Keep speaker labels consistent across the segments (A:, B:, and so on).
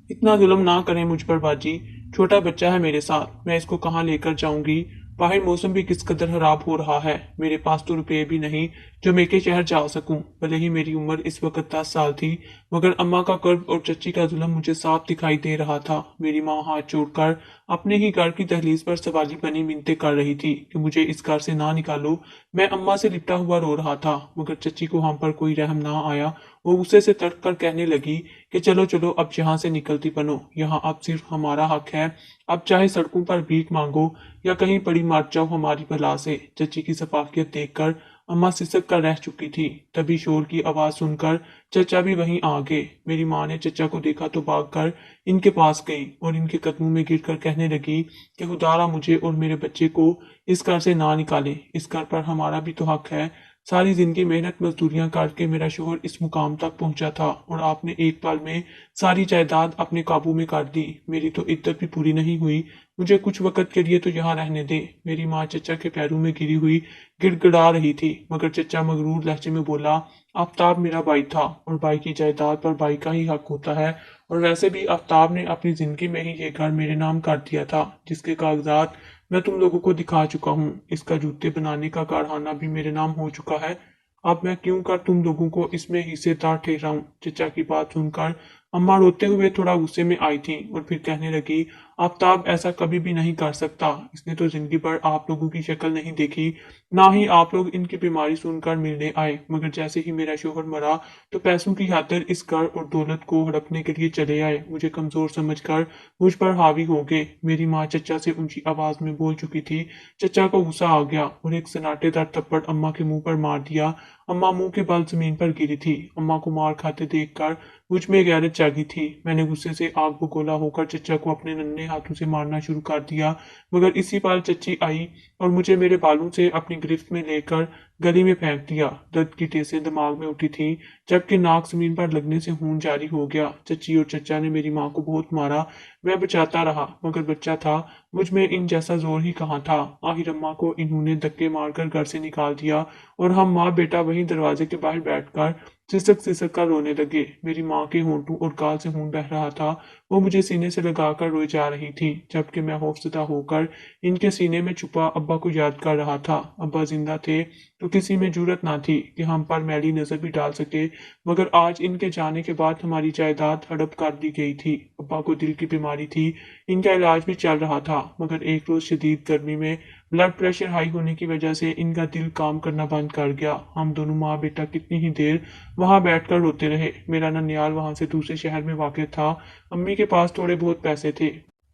A: اتنا ظلم نہ کریں مجھ پر باجی، چھوٹا بچہ ہے میرے ساتھ، میں اس کو کہاں لے کر جاؤں گی؟ باہر موسم بھی کس قدر خراب ہو رہا ہے، میرے پاس تو روپے بھی نہیں جو میں کے شہر جا سکوں۔ بھلے ہی میری عمر اس وقت 10 سال تھی، مگر اماں کا کرب اور چچی کا ظلم مجھے صاف دکھائی دے رہا تھا۔ میری ماں ہاتھ جوڑ کر اپنے ہی گھر کی دہلیز پر سوالی بنی منتیں کر رہی تھی کہ مجھے اس گھر سے نہ نکالو۔ میں اماں سے لپٹا ہوا رو رہا تھا، مگر چچی کو ہم پر کوئی رحم نہ آیا۔ وہ غصے سے تڑپ کر کہنے لگی کہ چلو چلو اب یہاں سے نکلتی بنو، یہاں اب صرف ہمارا حق ہے، اب چاہے سڑکوں پر بھیک مانگو یا کہیں پڑی مار جاؤ ہماری بھلا سے۔ چچی کی شفافیت دیکھ کر اماں سسک کر رہ چکی تھی، تبھی شور کی آواز سن کر چچا بھی وہیں آ گئے۔ میری ماں نے چچا کو دیکھا تو بھاگ کر ان کے پاس گئی اور ان کے قدموں میں گر کر کہنے لگی کہ خدارا مجھے اور میرے بچے کو اس گھر سے نہ نکالے، اس گھر پر ہمارا بھی تو حق ہے۔ ساری زندگی محنت مزدوریاں کر کے میرا شوہر اس مقام تک پہنچا تھا اور آپ نے ایک پل میں ساری جائیداد اپنے قابو میں کر دی۔ میری تو عدت بھی پوری نہیں ہوئی، مجھے کچھ وقت کے لیے تو یہاں رہنے دے۔ میری ماں چچا کے پیروں میں گری ہوئی گڑ گڑا رہی تھی، مگر چچا مغرور لہجے میں بولا، آفتاب میرا بھائی تھا اور بھائی کی جائیداد پر بھائی کا ہی حق ہوتا ہے، اور ویسے بھی آفتاب نے اپنی زندگی میں ہی یہ گھر میرے نام کر دیا تھا، جس کے کاغذات میں تم لوگوں کو دکھا چکا ہوں۔ اس کا جوتے بنانے کا کارخانہ بھی میرے نام ہو چکا ہے، اب میں کیوں کر تم لوگوں کو اس میں حصے دار ٹھہراؤں؟ چچا کی بات سن کر اماں روتے ہوئے تھوڑا غصے میں آئی تھی اور پھر کہنے لگی، آفتاب ایسا کبھی بھی نہیں کر سکتا، اس نے تو زندگی بھر آپ لوگوں کی شکل نہیں دیکھی، نہ ہی آپ لوگ ان کی بیماری سن کر ملنے آئے، مگر جیسے ہی میرا شوہر مرا تو پیسوں کی خاطر اس گھر اور دولت کو ہڑپنے کے لیے چلے آئے، مجھے کمزور سمجھ کر مجھ پر حاوی ہو گئے۔ میری ماں چچا سے اونچی آواز میں بول چکی تھی، چچا کو غصہ آ گیا اور ایک سناٹے دار تھپڑ اماں کے منہ پر مار دیا۔ اماں منہ کے بل زمین پر گری تھی، اماں کو مار کھاتے دیکھ کر مجھ میں غیرت جاگی تھی۔ میں نے غصے سے آگ بگولا ہو کر چچا کو اپنے ننھے ہاتھوں سے مارنا شروع کر دیا، مگر اسی پل چچی آئی اور مجھے میرے بالوں سے اپنی گرفت میں لے کر گلی میں پھینک دیا۔ درد کی ٹیسیں دماغ میں اٹھی تھیں، جبکہ ناک زمین پر لگنے سے خون جاری ہو گیا۔ چچی اور چچا نے میری ماں کو بہت مارا، میں بچاتا رہا، مگر بچہ تھا، مجھ میں ان جیسا زور ہی کہاں تھا۔ آخر اماں کو انہوں نے دھکے مار کر گھر سے نکال دیا اور ہم ماں بیٹا وہیں دروازے کے باہر بیٹھ کر سسک سسک کر رونے لگے۔ میری ماں کے ہونٹوں اور گال سے خون بہہ رہا تھا، وہ مجھے سینے سے لگا کر روئی جا رہی تھی، جبکہ میں خوفزدہ ہو کر ان کے سینے میں چھپا ابا کو یاد کر رہا تھا۔ ابا زندہ تھے تو کسی میں جرت نہ تھی کہ ہم پر میلی نظر بھی ڈال سکے، مگر آج ان کے جانے کے بعد ہماری جائیداد ہڑپ کر دی گئی تھی۔ ابا کو دل کی بیماری تھی، ان کا علاج بھی چل رہا تھا، مگر ایک روز شدید گرمی میں بلڈ پریشر ہائی ہونے کی وجہ سے ان کا دل کام کرنا بند کر گیا۔ ہم دونوں ماں بیٹا کتنی ہی دیر وہاں بیٹھ کر روتے رہے۔ میرا ننیال وہاں سے دوسرے شہر میں واقع تھا، امی کے پاس تھوڑے بہت پیسے تھے،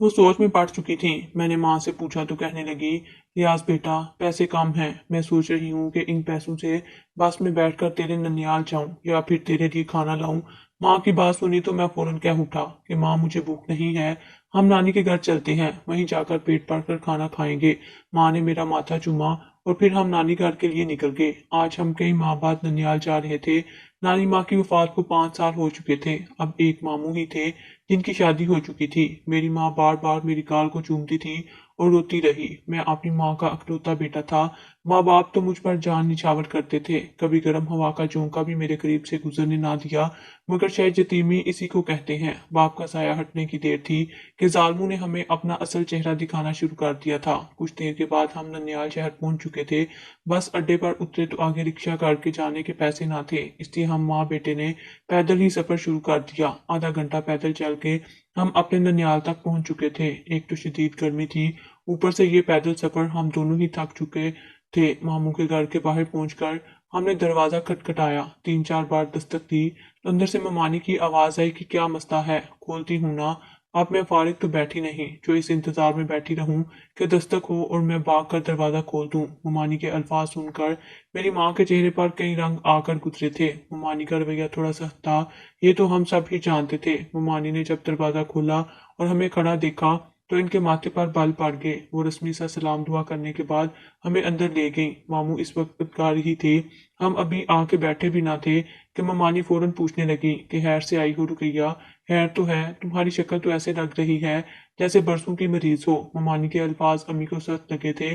A: وہ سوچ میں پڑ چکی تھیں۔ میں نے ماں سے پوچھا تو کہنے لگی، ریاض بیٹا پیسے کم ہیں، میں سوچ رہی ہوں کہ ان پیسوں سے بس میں بیٹھ کر تیرے ننیال جاؤں یا پھر تیرے لیے کھانا لاؤں۔ ماں کی بات سنی تو میں فوراً کہہ اٹھا کہ ماں مجھے بھوک نہیں ہے، ہم نانی کے گھر چلتے ہیں، وہیں جا کر پیٹ بھر کر کھانا کھائیں گے۔ ماں نے میرا ماتھا چوما اور پھر ہم نانی گھر کے لیے نکل گئے۔ آج ہم کئی ماہ بعد ننیال جا رہے تھے۔ نانی ماں کی وفات کو 5 سال ہو چکے تھے، اب ایک ماموں ہی تھے جن کی شادی ہو چکی تھی۔ میری ماں بار بار میری گال کو چومتی تھی اور روتی رہی۔ میں اپنی ماں کا اکلوتا بیٹا تھا، ماں باپ تو مجھ پر جان نچھاور کرتے تھے، کبھی گرم ہوا کا جھونکا بھی میرے قریب سے گزرنے نہ دیا، مگر شاید یتیمی اسی کو کہتے ہیں۔ باپ کا سایہ ہٹنے کی دیر تھی کہ ظالموں نے ہمیں اپنا اصل چہرہ دکھانا شروع کر دیا تھا۔ کچھ دیر کے بعد ہم ننیال شہر پہنچ چکے تھے، بس اڈے پر اترے تو آگے رکشہ کر کے جانے کے پیسے نہ تھے، اس لیے ہم ماں بیٹے نے پیدل ہی سفر شروع کر دیا۔ آدھا گھنٹہ پیدل چل کے ہم اپنے ننیال تک پہنچ چکے تھے۔ ایک تو شدید گرمی تھی، اوپر سے یہ پیدل سفر، ہم دونوں ہی تھک چکے تھے۔ ماموں کے گھر کے باہر پہنچ کر ہم نے دروازہ کھٹکھٹایا، 3 4 بار دستک دی تو اندر سے ممانی کی آواز آئی کہ کیا مسئلہ ہے؟ کھولتی ہوں نا، اب میں فارغ تو بیٹھی نہیں جو اس انتظار میں بیٹھی رہوں کہ دستک ہو اور میں بھاگ کر دروازہ کھول دوں۔ ممانی کے الفاظ سن کر میری ماں کے چہرے پر کئی رنگ آ کر گزرے تھے۔ ممانی کا رویہ تھوڑا سخت تھا، یہ تو ہم سب ہی جانتے تھے۔ ممانی نے جب دروازہ کھولا اور ہمیں کھڑا دیکھا تو ان کے ماتھے پر بال پڑ گئے۔ وہ رسمی سا سلام دعا کرنے کے بعد ہمیں اندر لے گئیں۔ ماموں اس وقت گھر ہی تھے، ہم ابھی آ کے بیٹھے بھی نہ تھے کہ ممانی فوراً پوچھنے لگی کہ خیر سے آئی ہو رقیہ؟ خیر تو ہے، تمہاری شکل تو ایسے لگ رہی ہے جیسے برسوں کی مریض ہو۔ ممانی کے الفاظ امی کو سخت لگے تھے،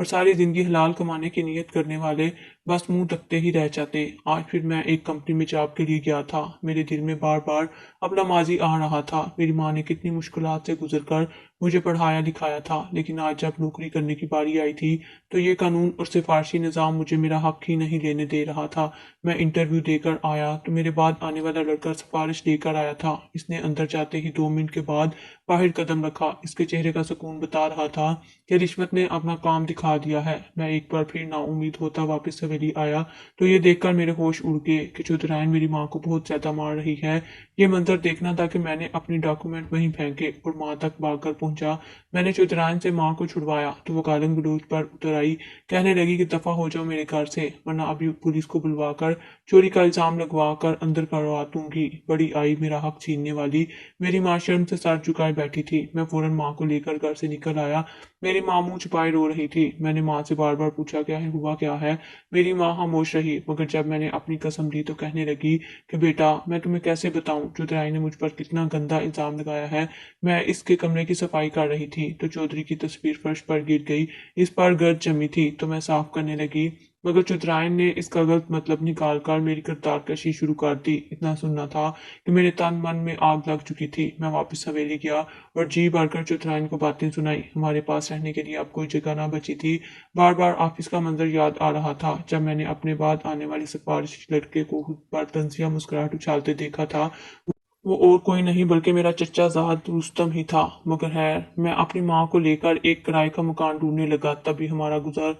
A: اور ساری زندگی حلال کمانے کی نیت کرنے والے بس منہ تکتے ہی رہ جاتے۔ آج پھر میں ایک کمپنی میں جاب کے لیے گیا تھا۔ میرے دل میں بار بار اپنا ماضی آ رہا تھا۔ میری ماں نے کتنی مشکلات سے گزر کر مجھے پڑھایا لکھایا تھا، لیکن آج جب نوکری کرنے کی باری آئی تھی تو یہ قانون اور سفارشی نظام مجھے میرا حق ہی نہیں لینے دے رہا تھا۔ میں انٹرویو دے کر آیا تو میرے بعد آنے والا لڑکا سفارش لے کر آیا تھا۔ اس نے اندر جاتے ہی 2 منٹ کے بعد باہر قدم رکھا۔ اس کے چہرے کا سکون بتا رہا تھا کہ رشوت نے اپنا کام دکھا دیا ہے۔ میں ایک بار پھر نا امید ہوتا واپس حویلی آیا تو یہ دیکھ کر میرے ہوش اڑ گئے کہ چودھرائن میری ماں کو بہت زیادہ مار رہی ہے۔ یہ منظر دیکھنا تھا کہ میں نے اپنی ڈاکومنٹ وہیں پھینکے اور ماں تک بھاگ کر پہنچا۔ میں نے چودھرائن سے ماں کو چھڑوایا تو وہ گالم گلوچ پر اتر آئی، کہنے لگی کہ دفع ہو جاؤ میرے گھر سے، ورنہ ابھی پولیس کو بلوا کر چوری کا الزام لگوا کر اندر کروا دوں گی۔ بڑی آئی میرا حق چھیننے والی۔ میری ماں شرم سے سر جھکائے بیٹھی تھی۔ میں فوراً ماں کو لے کر گھر سے نکل آیا۔ میری ماں منہ چھپائے رو رہی تھی۔ میں نے ماں سے بار بار پوچھا کیا ہے، ہوا کیا ہے؟ میری ماں خاموش رہی، مگر جب میں نے اپنی قسم دی تو کہنے لگی کہ بیٹا میں تمہیں کیسے بتاؤں چودھرائی نے مجھ پر کتنا گندا الزام لگایا ہے۔ میں اس کے کمرے کی صفائی کر رہی تھی تو چودھری کی تصویر فرش پر گر گئی۔ اس پر گرد جمی تھی تو میں صاف کرنے لگی، مگر چودھرائن نے اس کا غلط مطلب نکال کر میری کردار کشی شروع کر دی۔ اتنا سننا تھا کہ میرے تن من میں آگ لگ چکی تھی۔ میں واپس حویلی گیا اور جی بھر کر چودھرائن کو باتیں سنائی۔ ہمارے پاس رہنے کے لیے اب کوئی جگہ نہ بچی تھی۔ بار بار آفس کا منظر یاد آ رہا تھا جب میں نے اپنے بعد آنے والی سفارش لڑکے کو خود پر طنزیہ مسکراہٹ اچھالتے دیکھا تھا۔ وہ اور کوئی نہیں بلکہ میرا چچا زاد رستم ہی تھا۔ مگر خیر میں اپنی ماں کو لے کر ایک کرائے کا مکان ڈھونڈنے لگا، تبھی ہمارا گزر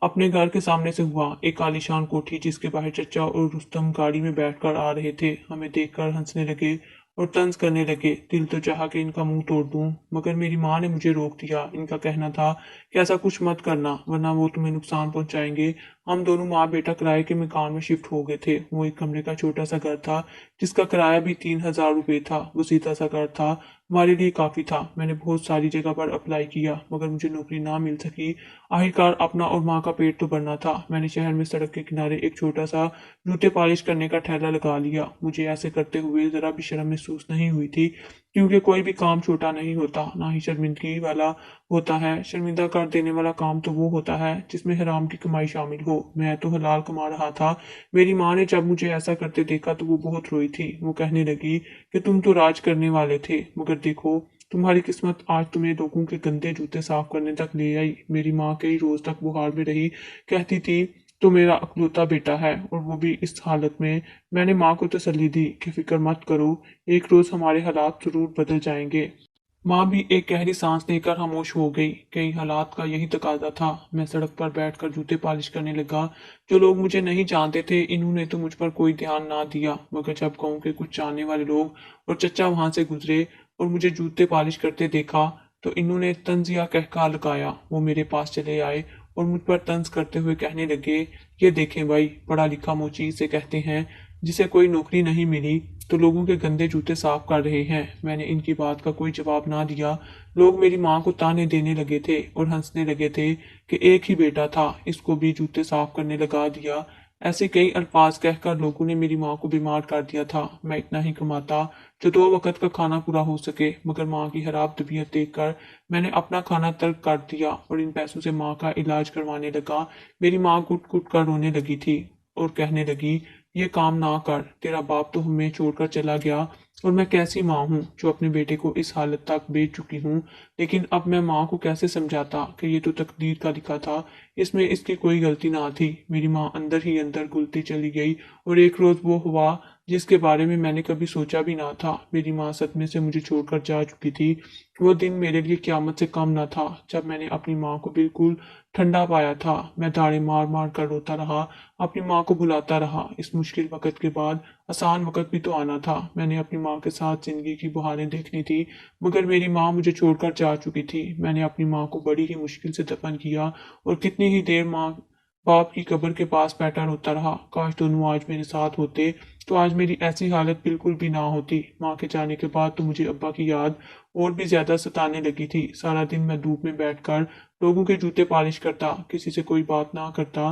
A: اپنے گھر کے سامنے سے ہوا۔ ایک عالیشان کوٹھی جس کے باہر چچا اور رستم گاڑی میں بیٹھ کر آ رہے تھے۔ ہمیں دیکھ کر ہنسنے لگے اور طنز کرنے لگے۔ دل تو چاہا کہ ان کا منہ توڑ دوں، مگر میری ماں نے مجھے روک دیا۔ ان کا کہنا تھا کہ ایسا کچھ مت کرنا ورنہ وہ تمہیں نقصان پہنچائیں گے۔ ہم دونوں ماں بیٹا کرائے کے مکان میں شفٹ ہو گئے تھے۔ وہ ایک کمرے کا چھوٹا سا گھر تھا جس کا کرایہ بھی 3,000 روپے تھا۔ وہ سیدھا سا گھر تھا، ہمارے لیے کافی تھا۔ میں نے بہت ساری جگہ پر اپلائی کیا مگر مجھے نوکری نہ مل سکی۔ آخرکار اپنا اور ماں کا پیٹ تو بھرنا تھا۔ میں نے شہر میں سڑک کے کنارے ایک چھوٹا سا جوتے پالش کرنے کا ٹھیلا لگا لیا۔ مجھے ایسے کرتے ہوئے ذرا بھی شرم محسوس نہیں ہوئی تھی، کیونکہ کوئی بھی کام چھوٹا نہیں ہوتا، نہ ہی شرمندگی والا ہوتا ہے۔ شرمندہ کر دینے والا کام تو وہ ہوتا ہے جس میں حرام کی کمائی شامل ہو۔ میں تو حلال کما رہا تھا۔ میری ماں نے جب مجھے ایسا کرتے دیکھا تو وہ بہت روئی تھی۔ وہ کہنے لگی کہ تم تو راج کرنے والے تھے، مگر دیکھو تمہاری قسمت آج تمہیں لوگوں کے گندے جوتے صاف کرنے تک لے آئی۔ میری ماں کئی روز تک بخار میں رہی، کہتی تھی تو میرا اکلوتا بیٹا ہے اور وہ بھی اس حالت میں۔ میں نے ماں کو تسلی دی کہ فکر مت کرو، ایک روز ہمارے حالات ضرور بدل جائیں گے۔ ماں بھی ایک گہری سانس لے کر خاموش ہو گئی۔ کئی حالات کا یہی تقاضا تھا۔ میں سڑک پر بیٹھ کر جوتے پالش کرنے لگا۔ جو لوگ مجھے نہیں جانتے تھے انہوں نے تو مجھ پر کوئی دھیان نہ دیا، مگر جب گاؤں کے کچھ جاننے والے لوگ اور چچا وہاں سے گزرے اور مجھے جوتے پالش کرتے دیکھا تو انہوں نے طنزیہ قہقہا لگایا۔ وہ میرے پاس چلے آئے اور مجھ پر طنز کرتے ہوئے کہنے لگے، یہ دیکھیں بھائی، پڑھا لکھا موچی اسے کہتے ہیں جسے کوئی نوکری نہیں ملی تو لوگوں کے گندے جوتے صاف کر رہے ہیں۔ میں نے ان کی بات کا کوئی جواب نہ دیا۔ لوگ میری ماں کو تانے دینے لگے تھے اور ہنسنے لگے تھے کہ ایک ہی بیٹا تھا، اس کو بھی جوتے صاف کرنے لگا دیا۔ ایسے کئی الفاظ کہہ کر لوگوں نے میری ماں کو بیمار کر دیا تھا۔ میں اتنا ہی کماتا جو 2 وقت کا کھانا پورا ہو سکے، مگر ماں کی خراب طبیعت دیکھ کر میں نے اپنا کھانا ترک کر دیا اور ان پیسوں سے ماں کا علاج کروانے لگا۔ میری ماں گٹ گٹ کر رونے لگی تھی اور کہنے لگی، یہ کام نہ کر، تیرا باپ تو ہمیں چھوڑ کر چلا گیا اور میں کیسی ماں ہوں جو اپنے بیٹے کو اس حالت تک بیچ چکی ہوں۔ لیکن اب میں ماں کو کیسے سمجھاتا کہ یہ تو تقدیر کا لکھا تھا، اس میں اس کی کوئی غلطی نہ تھی۔ میری ماں اندر ہی اندر گلتی چلی گئی اور ایک روز وہ ہوا جس کے بارے میں نے کبھی سوچا بھی نہ تھا۔ میری ماں صدمے سے مجھے چھوڑ کر جا چکی تھی۔ وہ دن میرے لیے قیامت سے کم نہ تھا جب میں نے اپنی ماں کو بالکل ٹھنڈا پایا تھا۔ میں داڑیں مار مار کر روتا رہا، اپنی ماں کو بھلاتا رہا۔ اس مشکل وقت کے بعد آسان وقت بھی تو آنا تھا۔ میں نے اپنی ماں کے ساتھ زندگی کی بہاریں دیکھنی تھی، مگر میری ماں مجھے چھوڑ کر جا چکی تھی۔ میں نے اپنی ماں کو بڑی ہی مشکل سے دفن کیا اور کتنی ہی دیر ماں باپ کی قبر کے پاس بیٹھا روتا رہا۔ کاش دونوں آج میرے ساتھ ہوتے تو آج میری ایسی حالت بالکل بھی نہ ہوتی۔ ماں کے جانے کے بعد تو مجھے ابا کی یاد اور بھی زیادہ ستانے لگی تھی۔ سارا دن میں دھوپ میں بیٹھ کر لوگوں کے جوتے پالش کرتا، کسی سے کوئی بات نہ کرتا